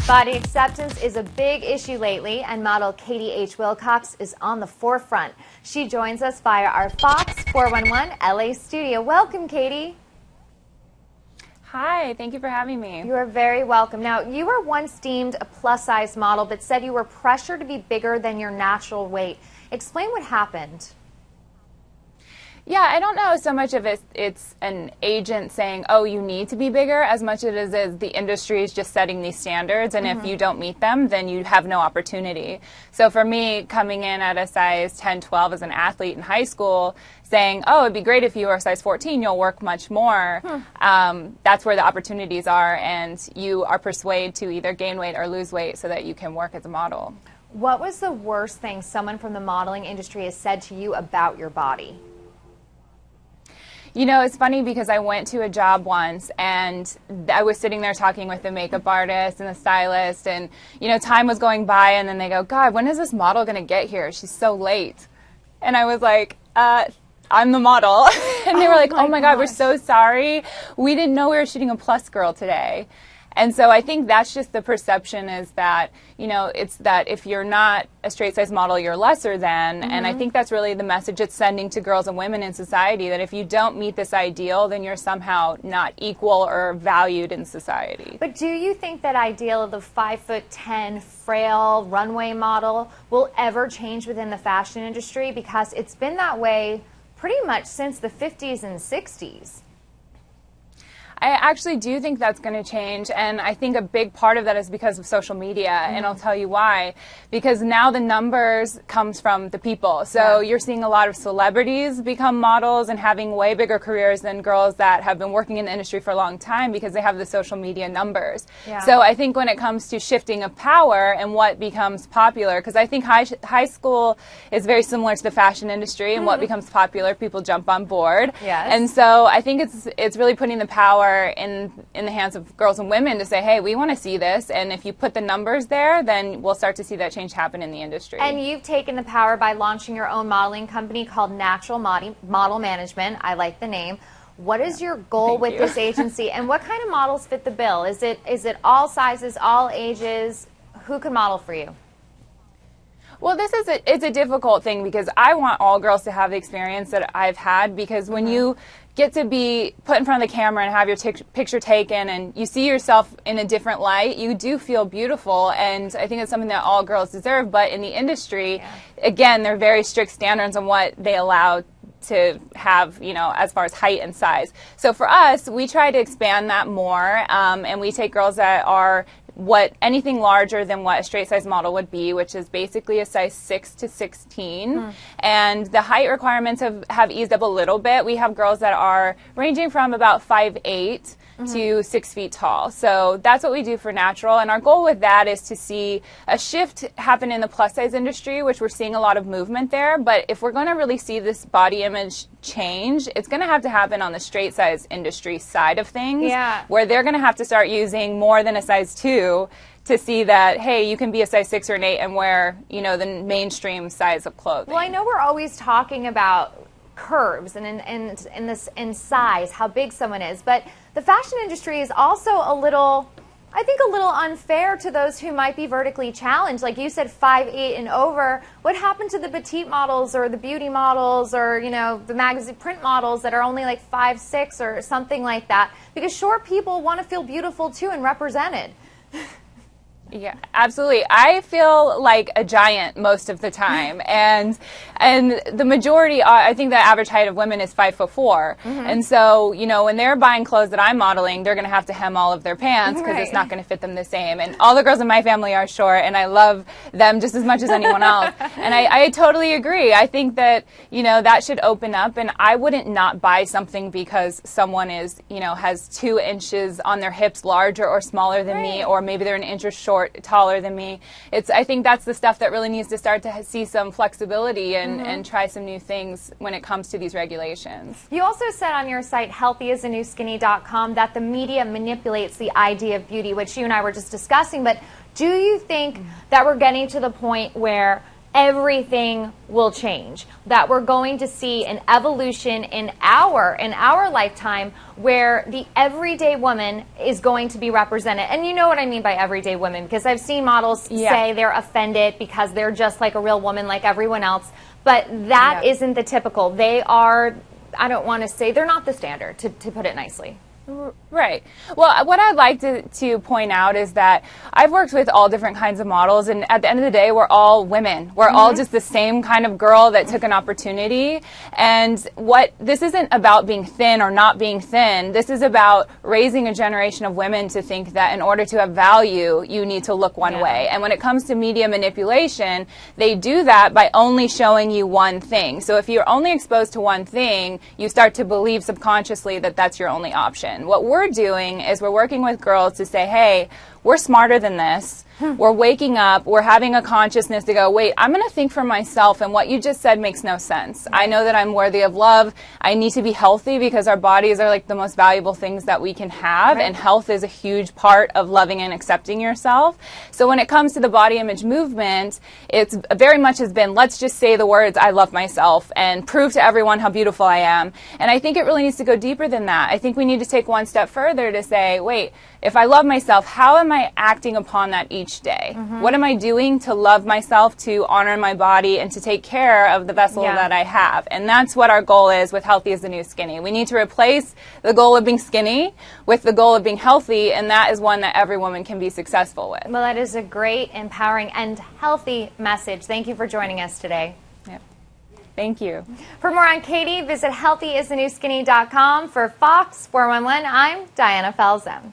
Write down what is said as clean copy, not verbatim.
Body acceptance is a big issue lately, and model Katie H. Wilcox is on the forefront. She joins us via our Fox 411 LA studio. Welcome, Katie. Hi, thank you for having me. You are very welcome. Now, you were once deemed a plus-size model, but said you were pressured to be bigger than your natural weight. Explain what happened. Yeah, I don't know so much of it's an agent saying, oh, you need to be bigger, as much as it is the industry is just setting these standards, and if you don't meet them, then you have no opportunity. So for me, coming in at a size 10, 12 as an athlete in high school, saying, oh, it'd be great if you were a size 14, you'll work much more, that's where the opportunities are, and you are persuaded to either gain weight or lose weight so that you can work as a model. What was the worst thing someone from the modeling industry has said to you about your body? You know, it's funny because I went to a job once and I was sitting there talking with the makeup artist and the stylist, and, you know, time was going by, and then they go, God, when is this model going to get here? She's so late. And I was like, I'm the model. And they were like, oh my God, we're so sorry. We didn't know we were shooting a plus girl today. And so I think that's just the perception, is that, you know, it's that if you're not a straight size model, you're lesser than. And I think that's really the message it's sending to girls and women in society, that if you don't meet this ideal, then you're somehow not equal or valued in society. But do you think that ideal of the 5'10", frail runway model will ever change within the fashion industry? Because it's been that way pretty much since the 50s and 60s. I actually do think that's going to change, and I think a big part of that is because of social media, and I'll tell you why. Because now the numbers comes from the people. So you're seeing a lot of celebrities become models and having way bigger careers than girls that have been working in the industry for a long time, because they have the social media numbers. So I think when it comes to shifting of power and what becomes popular, because I think high school is very similar to the fashion industry, and what becomes popular, people jump on board. And so I think it's really putting the power in the hands of girls and women to say, hey, we want to see this, and if you put the numbers there, then we'll start to see that change happen in the industry. And you've taken the power by launching your own modeling company called Natural Model Management. I like the name. What is your goal with this agency, and what kind of models fit the bill? Is it all sizes, all ages? Who can model for you? Well, it's a difficult thing, because I want all girls to have the experience that I've had, because when you get to be put in front of the camera and have your picture taken and you see yourself in a different light, you do feel beautiful, and I think it's something that all girls deserve. But in the industry, again, there are very strict standards on what they allow to have, you know, as far as height and size. So for us, we try to expand that more, and we take girls that are anything larger than what a straight size model would be, which is basically a size 6 to 16. And the height requirements have eased up a little bit. We have girls that are ranging from about 5'8" to 6 feet tall. So that's what we do for Natural, and our goal with that is to see a shift happen in the plus size industry, which we're seeing a lot of movement there. But if we're going to really see this body image change, it's going to have to happen on the straight size industry side of things, where they're going to have to start using more than a size 2 to see that, hey, you can be a size 6 or an 8 and wear, you know, the mainstream size of clothing. Well, I know we're always talking about curves and in size, how big someone is, but the fashion industry is also a little unfair to those who might be vertically challenged. Like you said, 5'8" and over. What happened to the petite models or the beauty models, or, you know, the magazine print models that are only like 5'6" or something like that? Because short people want to feel beautiful too and represented. Yeah, absolutely. I feel like a giant most of the time, and the majority, I think the average height of women is 5'4", and so, you know, when they're buying clothes that I'm modeling, they're going to have to hem all of their pants, because it's not going to fit them the same. And all the girls in my family are short, and I love them just as much as anyone else. And I totally agree. I think that, you know, that should open up, and I wouldn't not buy something because someone is, you know, has 2 inches on their hips larger or smaller than me, or maybe they're an inch or short, taller than me. I think that's the stuff that really needs to start to see some flexibility and try some new things when it comes to these regulations. You also said on your site, healthyisthenewskinny.com, that the media manipulates the idea of beauty, which you and I were just discussing. But do you think that we're getting to the point where everything will change, that we're going to see an evolution in our lifetime where the everyday woman is going to be represented. And you know what I mean by everyday women, because I've seen models say they're offended because they're just like a real woman like everyone else. But that isn't the typical. They are, I don't want to say, they're not the standard, to put it nicely. Right. Well, what I'd like to point out is that I've worked with all different kinds of models, and at the end of the day, we're all women. We're all just the same kind of girl that took an opportunity. And this isn't about being thin or not being thin. This is about raising a generation of women to think that in order to have value, you need to look one way. And when it comes to media manipulation, they do that by only showing you one thing. So if you're only exposed to one thing, you start to believe subconsciously that that's your only option. What we're doing is we're working with girls to say, hey, we're smarter than this. We're waking up. We're having a consciousness to go, wait, I'm going to think for myself, and what you just said makes no sense. I know that I'm worthy of love. I need to be healthy because our bodies are like the most valuable things that we can have, and health is a huge part of loving and accepting yourself. So when it comes to the body image movement, it's very much has been, let's just say the words, I love myself, and prove to everyone how beautiful I am. And I think it really needs to go deeper than that. I think we need to take one step further to say, wait, if I love myself, how am I acting upon that each day? What am I doing to love myself, to honor my body, and to take care of the vessel that I have? And that's what our goal is with Healthy is the New Skinny. We need to replace the goal of being skinny with the goal of being healthy, and that is one that every woman can be successful with. Well, that is a great, empowering, and healthy message. Thank you for joining us today. Yep. Thank you. For more on Katie, visit healthyisthenewskinny.com. For Fox 411, I'm Diana Falzone.